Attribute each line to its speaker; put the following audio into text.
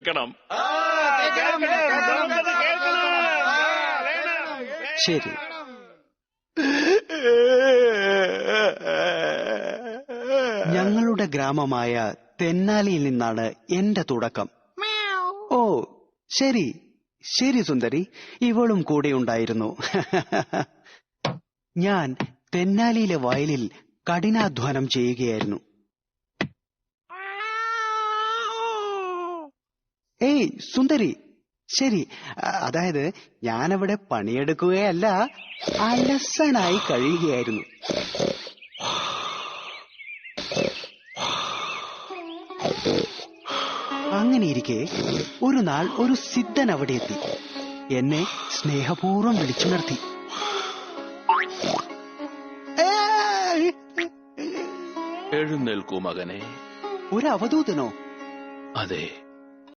Speaker 1: കേൾക്കണം.
Speaker 2: ശരി. ഞങ്ങളുടെ ഗ്രാമമായ തെന്നാലിയിൽ നിന്നാണ് എന്റെ തുടക്കം. ഓ ശരി ശരി സുന്ദരി, ഇവളും കൂടെ ഉണ്ടായിരുന്നു. ഞാൻ തെന്നാലിയിലെ വയലിൽ കഠിനാധ്വാനം ചെയ്യുകയായിരുന്നു. ഏയ് സുന്ദരി, ശരി, അതായത് ഞാനവിടെ പണിയെടുക്കുകയല്ല, അലസനായി കഴിയുകയായിരുന്നു. അങ്ങനെയിരിക്കെ ഒരു നാൾ ഒരു സിദ്ധൻ അവിടെ എത്തി എന്നെ സ്നേഹപൂർവ്വം വിളിച്ചുണർത്തി.
Speaker 1: എഴുന്നേൽക്കൂ മകനെ.
Speaker 2: ഒരു അവധൂതനോ?
Speaker 1: അതെ,